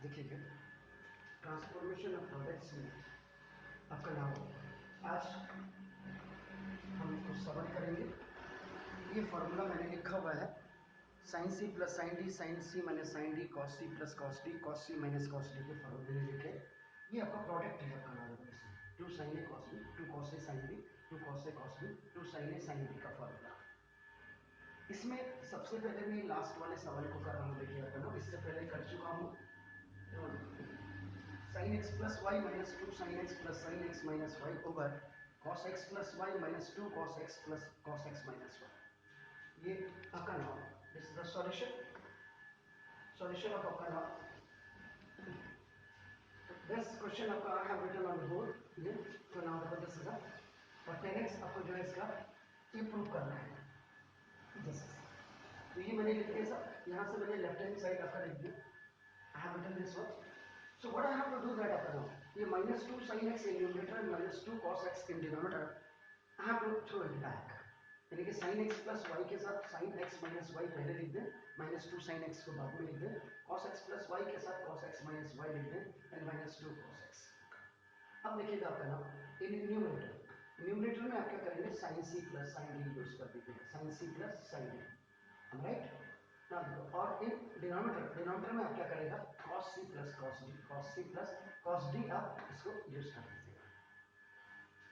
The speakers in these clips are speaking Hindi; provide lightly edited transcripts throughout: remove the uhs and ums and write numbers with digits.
देखिए ट्रांसफॉर्मेशन ऑफ प्रोडक्ट्स में आपका नाम आज हम कुछ सवाल करेंगे। ये फॉर्मूला मैंने लिखा हुआ है sine C plus sine D sine C minus sine D cos C plus cos D minus cos D के फॉर्मूले लिखे। ये आपका प्रोडक्ट है आपका नाम two sine A cos B two cos A sine B two cos A cos B two sine A sine B का फॉर्मूला। इसमें सबसे पहले मैं लास्ट वाले सवाल को कर रहा हूँ। देखिए अपन इससे पहले कर चुका हूँ sin x plus y minus 2 sin x plus sin x minus y over cos x plus y minus 2 cos x plus cos x minus y. ये आपका नाम, this is the solution of आपका नाम. This question आपका I have written on the board. ये तो नाम देखो this is the और 10x आपको जो है इसका ये प्रूव करना है. जैसे तो ये मैंने लिख दिया सब. यहाँ से मैंने लेफ्ट हैंड साइड आपका लिख दिया. I have written this one. So what I have to do that after now? ये minus 2 sin x in numerator and minus 2 cos x in denominator. I have to throw it back. यानी कि sin x plus y के साथ sin x minus y पहले लिख दें, minus 2 sin x को बाद में लिख दें, cos x plus y के साथ cos x minus y लिख दें, and minus 2 cos x. अब देखिएगा आपका नाम in numerator में आप क्या करेंगे sin c plus sin d use कर दीजिएगा sin c plus sin d. Am I right? और इन डिनोमिनेटर में आप क्या करेगा cos c plus cos d आप इसको यूज कर दीजिएगा.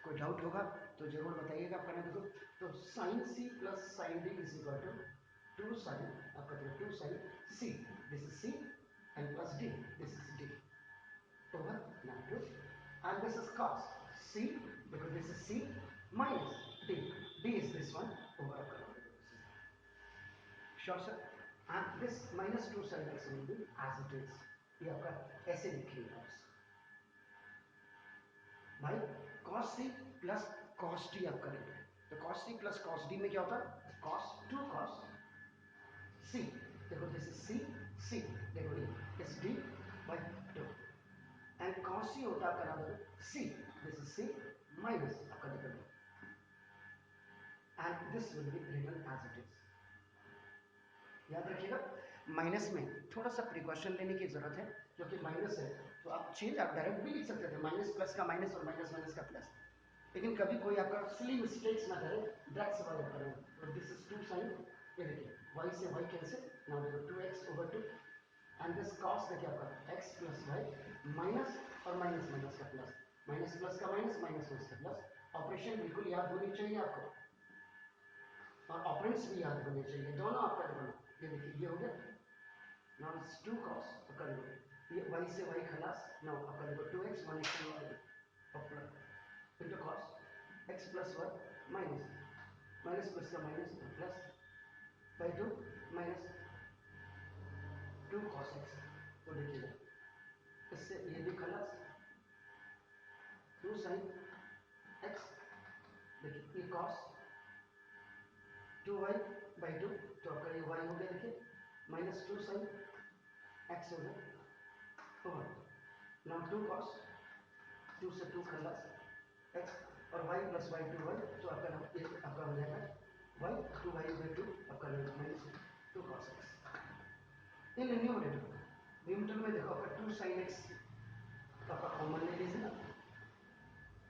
कोई डाउट होगा तो जरूर बताइएगा. आपका देखो तो sin c plus sin d is equal to 2 sin आपका देखो 2 sin c this is c and plus d this is d over now 2 and this is cos c because this is c minus d is this one over sure sir. And this minus 2 sin x will be as it is. ये आपका ऐसे लिखिएगा आप भाई cos c plus cos d आप करेंगे तो cos c plus cos d में क्या होता है cos 2 cos c. देखो this is c देखो ये is d by 2 and cos c होता है आपका नाम c this is c minus आपका देखो and this will be written as it is. याद रखिएगा माइनस में थोड़ा सा प्रिकॉशन लेने की जरूरत है क्योंकि माइनस है तो आप चेंज आप डायरेक्ट भी लिख सकते थे माइनस प्लस का माइनस और माइनस माइनस का प्लस. लेकिन कभी कोई आपका सिली मिस्टेक्स ना करे दैट्स व्हाई आप करेंगे. तो दिस इज 2 sin ये देखिए y से y कैंसिल नाउ देखो 2x over 2 and this cos देखिए आपका x plus y माइनस और माइनस माइनस का प्लस माइनस प्लस का माइनस माइनस माइनस का प्लस. ऑपरेशन बिल्कुल याद होनी चाहिए आपको और ऑपरेंड्स भी याद होने चाहिए दोनों आपका दोनों. ये देखिए ये हो गया नाउ इट्स 2 cos आपका देखो ये y से y खलास नाउ आपका देखो 2x minus 2y अपना into cos x plus y minus minus plus का minus plus by 2 minus 2 cos x. तो देखिएगा इससे ये भी खलास 2 sin x देखिए ये cos 2y by 2 तो आपका ये y हो गया देखिए माइनस 2 sin x हो गया ओवर नाउ 2 cos 2 से 2 खलास x और y प्लस y 2y तो आपका नाम ये आपका हो जाएगा y 2y by 2 आपका minus 2 cos x. In numerator में देखो आपका 2 sin x आपका कॉमन ले लीजिए ना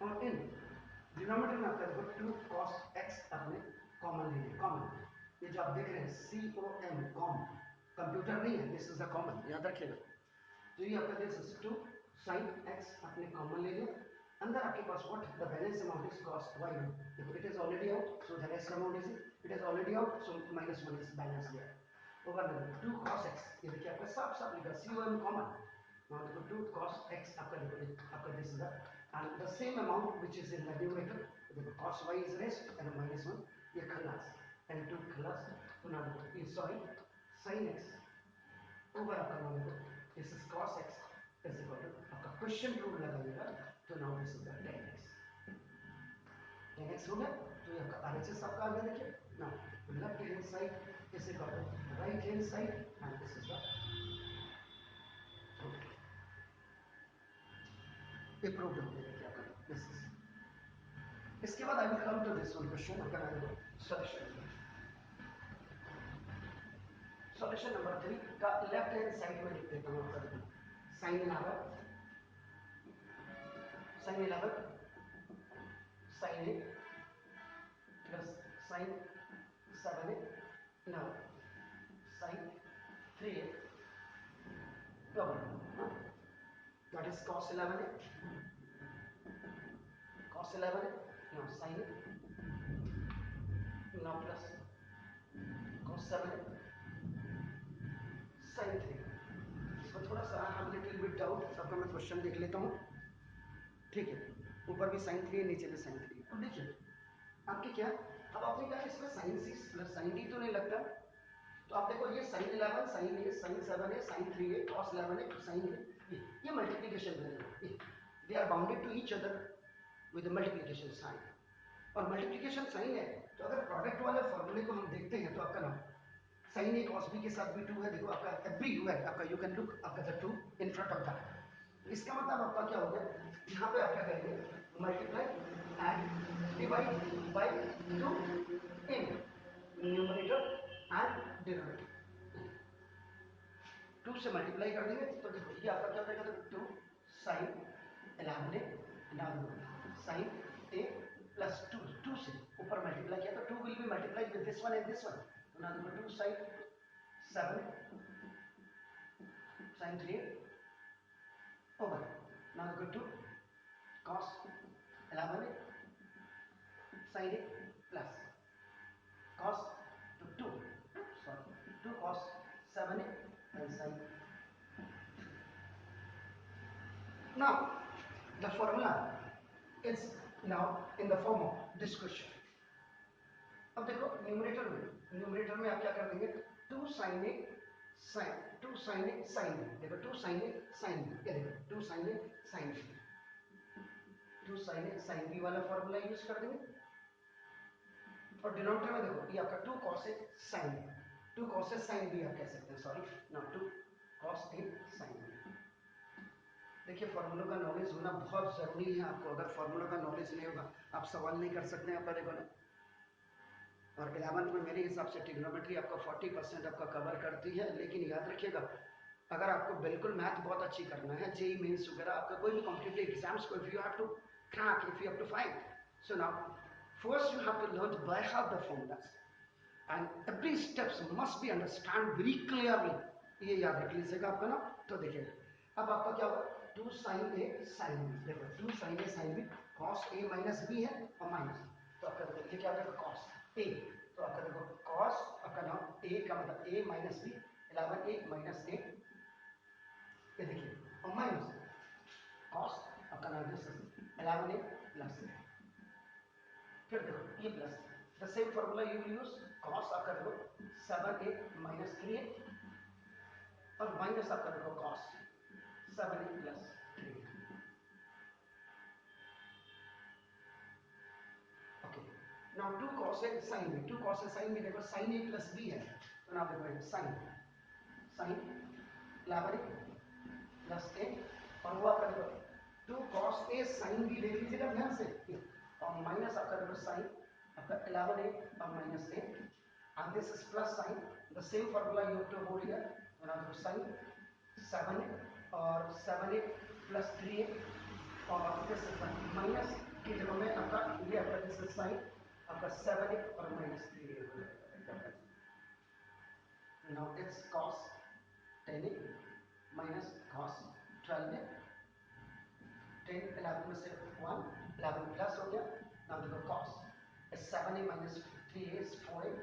और इन डिनोमिनेटर में आपका देखो 2 cos x आपने कॉमन ले लिया. कॉमन ये जो आप देख रहे हैं COM कॉम कंप्यूटर नहीं है दिस इज द कॉमन याद रखिएगा. तो ये आपका दिस इज 2 sin x आपने कॉमन ले लिया. अंदर आपके पास what the balance amount is cos y देखो it is already out so the rest amount is it is already out so minus one is balance there over 2 cos x. ये देखिए आपका साफ लिखा COM कॉमन now देखो 2 cos x आपका this is the and the same amount which is in the numerator देखो cos y is rest and minus 1 ये खलास and 2 खलास तो ना देखो ये सॉरी sin x ओवर आपका नाम देखो this is cos x is equal to आपका क्वेश्चन रूल लगाइएगा तो now this is the 10x हो गया. तो ये आपका RHS आपका आ गया देखिए now left hand side is equal to right hand side and this is the ये प्रूव हो गया क्या करें दिस इज. इसके बाद I will come to this one question आपका नाम देखो सॉल्यूशन नंबर 3 का लेफ्ट हैंड साइड में लिख देता हूं आपका देखो sine 11 sine 11 sine 8 plus sine 7 now sin 3a double that is cos 11a cos 11a now sin it now plus cos 7a sin 3 इसको थोड़ा सा हम लिटिल बिट डाउट सबका मैं क्वेश्चन देख लेता हूँ, ठीक है। ऊपर भी sin 3 है, नीचे भी sin 3 है। अब देखिए आपके क्या, अब आपने कहा इसमें sin 6 प्लस sin d तो नहीं लगता, तो आप देखो ये sin 11 sin a sin 7 a sin 3 a cos 11 a sin a, ये multiplication value, they are bounded to each other with the multiplication sign, और मल्टीप्लिकेशन साइन है तो अगर प्रोडक्ट वाले फॉर्मूले को हम देखते हैं तो आपका ना sin a cos b के साथ भी 2 है, देखो आपका एवरी यू है आपका, यू कैन लुक आपका the 2 in front of that, इसका मतलब आपका क्या हो गया, यहाँ पे आप क्या करेंगे multiply and divide by 2 in numerator and denominator, 2 से मल्टीप्लाई कर देंगे तो देखो ये आपका क्या हो जाएगा, 2 sin 11a now sin a plus 2 से ऊपर मल्टीप्लाई किया तो 2 will be multiplied with this one and this one, तो now 2 sin 7 sin 3 over now go to cos 11a sin a plus cos 2 cos 7a and sin. Now the formula is now in the form of this question. अब देखो न्यूमरेटर में आप क्या कर देंगे, 2 sin a sin 2 sin a sin b, देखो 2 sin a sin b, ये देखो 2 sin a sin b, 2 sin a sin b वाला फॉर्मूला यूज कर देंगे, और डिनोमिनेटर में देखो ये आपका 2 cos a sin b, 2 cos a sin b आप कह सकते हैं, सॉरी ना 2 cos a sin b। देखिए फॉर्मूलों का नॉलेज होना बहुत जरूरी है आपको, अगर फॉर्मूलों का नॉलेज नहीं होगा आप सवाल नहीं कर सकते हैं आपका, देखो ना। और 11th में मेरे हिसाब से ट्रिग्नोमेट्री आपका 40% आपका कवर करती है, लेकिन याद रखिएगा अगर आपको बिल्कुल मैथ बहुत अच्छी करना है, जेई मेंस वगैरह आपका कोई भी कॉम्पिटिटिव एग्जाम्स को, if you have to crack, if you have to find, so now first you have to learn by heart the formulas and every steps must be understand very clearly, ये याद रख लीजिएगा आपका ना। तो देखिए अब आपका क्या होगा, 2 sin a sin b, देखो 2 sin a sin b cos a minus b है और माइनस, तो आपका देखिए क्या हो जाएगा cos a, तो आपका देखो cos आपका नाम a का मतलब a minus b 11a minus a, ये देखिए और माइनस cos आपका नाम 11a plus a, फिर देखो ये plus the same formula you will use, cos आपका देखो 7a minus 3a और माइनस आपका देखो cos 7a plus 3a। Okay now 2 cos a sin b, 2 cos a sin b देखो sin a plus b है, तो नाउ देखो sin 11a plus a, और वो आपका देखो 2 cos a sin b देख लीजिएगा ध्यान से, और माइनस आपका देखो sin आपका 11a और minus a, and this is plus sin, the same formula you have to hold here, तो नाउ देखो sin 7a और 7a plus 3a, और this is माइनस की जगह में आपका ये आपका दिस इज sin आपका 7a और minus 3a, now it's cos 10a minus cos 12a, 10 11 में से 1 11 प्लस हो गया, now देखो cos 7a minus 3a is 4a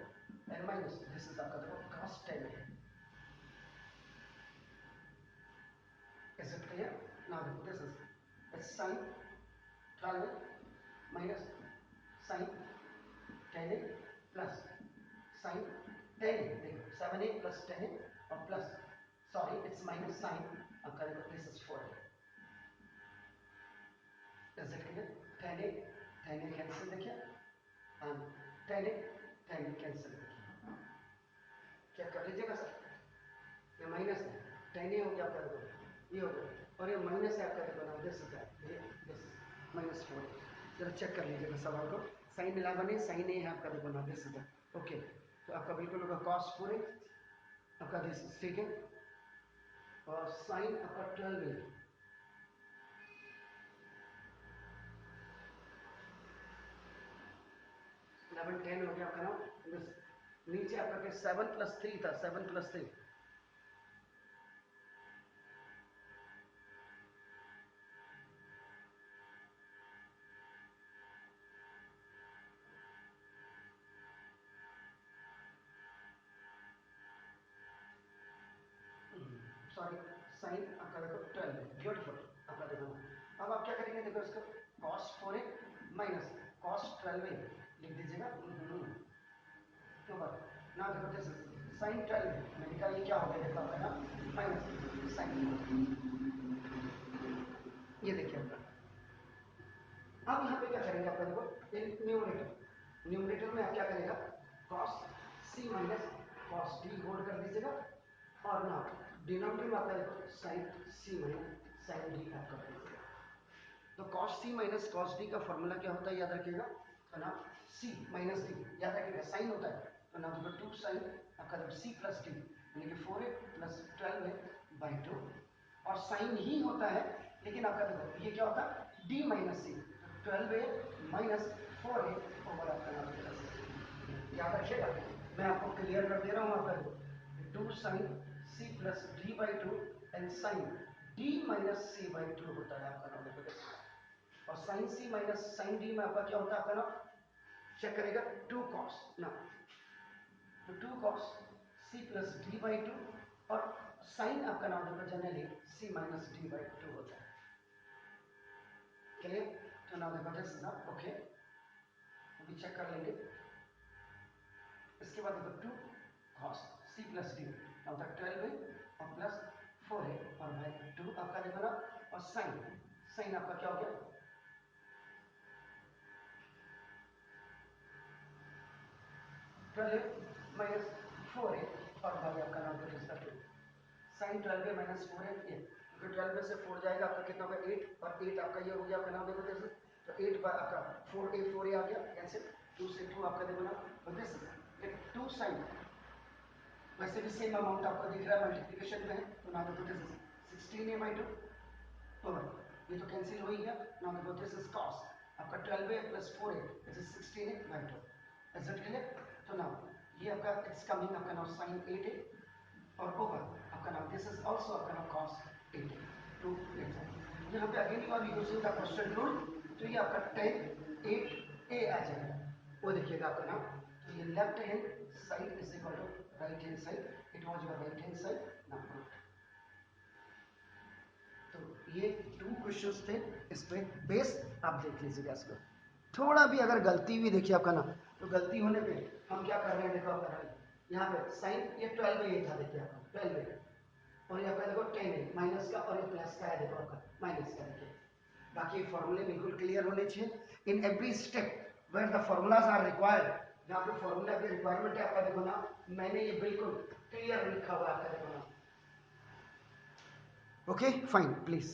and minus this is आपका देखो cos 10a, is it clear? Now this is it's sin 12a minus sin 10a plus sin 10a, देखो 7a plus 10a और plus sorry it's minus sin आपका देखो this is 4a, is it clear? 10a cancel देखिए and 10a cancel देखिए, क्या कर लीजिएगा सर, ये माइनस है 10a हो गया आपका देखो ये हो गया, और ये माइनस है आपका देखो ना दिस है दिस माइनस 4a, जरा चेक कर लीजिएगा सवाल को, sin 11a sin a है आपका देखो ना दिस है ओके, तो आपका बिल्कुल होगा cos 4a आपका दिस ठीक है, और साइन आपका 12 है, 11 10 हो गया आपका ना। नीचे आपका क्या 7 + 3 था, 7 + 3 सॉरी साइन आपका देखो 12 है, ब्यूटीफुल आपका देखो। अब आप क्या करेंगे, देखो इसको cos 4a minus cos 12a लिख दीजिएगा। तो बस ना देखो जैसे साइन 12 मैंने कहा ये क्या हो गया, देखो आपका ना माइनस साइन, ये देखिए आपका। अब यहाँ पे क्या करेंगे आपका देखो न्यूमरेटर, न्यूमरेटर में आप क्या करेगा cos c minus cos d hold कर दीजिएगा, और ना डिनोमिनेटर में आपका देखो sin c minus sin d आपका कर दीजिएगा। तो cos c minus cos d का फॉर्मूला क्या होता है याद रखिएगा, तो ना c माइनस d याद रखिएगा, साइन होता है तो ना देखो 2 sin आपका देखो c प्लस d यानी कि 4a प्लस 12a/2, और साइन ही होता है लेकिन आपका देखो ये क्या होता है d minus c, 12a minus 4a over आपका नाम याद रखिएगा। मैं आपको क्लियर कर दे रहा हूँ, आपका 2 sin c plus d/2 and sin d minus c/2 होता है आपका नाम देखो, और sin c minus sin d में आपका क्या होता है आपका नाम चेक करेगा 2 cos ना, तो 2 cos c प्लस d/2 और sin आपका नाम देखो जनरली c माइनस d/2 होता है। क्लियर, तो नाउ देखो दिस इज नॉट ओके, अभी चेक कर लेंगे। इसके बाद देखो 2 cos c plus d, now तक 12 है और प्लस 4 है और भाई 2 आपका देखो ना, और sin आपका क्या हो गया 12 माइनस 4 है और भाई आपका नाम तो इसका 2 sin 12 माइनस 4 है, ये क्योंकि 12 में से 4 जाएगा आपका कितना होगा 8, और 8 आपका ये हो गया आपका नाम देखो जैसे, तो 8 बाय आपका 4a आ गया कैंसिल, 2 से 2 आपका देखो ना, तो दिस इज 2 sin, वैसे भी सेम अमाउंट आपको दिख रहा है मल्टीप्लिकेशन में है, तो नाउ देखो दिस इज 16a/2 ओवर, ये तो कैंसिल हो ही गया। नाउ देखो दिस इज cos आपका 12a plus 4a this is 16a/2, is it clear. तो नाउ ये आपका इट्स कमिंग आपका नाउ sin 8a और ओवर आपका नाम दिस इज आल्सो आपका नाम cos 8 टू 8। यहाँ पे again you are using the question rule, तो ये आपका 10 8a आ जाएगा, वो देखिएगा आपका नाम, तो ये left hand side is equal to right hand side, it was your right hand side now good. तो ये 2 क्वेश्चंस थे, इस पे बेस आप देख लीजिएगा इसको। थोड़ा भी अगर गलती भी देखिए आपका ना, तो गलती होने पे हम क्या कर रहे हैं देखो आपका यहाँ पे साइन ये 12 में ये था देखिए आपका 12 में, और ये आपका देखो 10 है माइनस का, और ये प्लस का है देखो आपका माइनस का देखिए। बाकी फॉर्मूले बिल्कुल क्लियर होने चाहिए in every step where the formulas are required, जहाँ पे फॉर्मूला की रिक्वायरमेंट है आपका देखो ना, मैंने ये बिल्कुल क्लियर लिखा हुआ है आपका देखो ना। Okay fine please.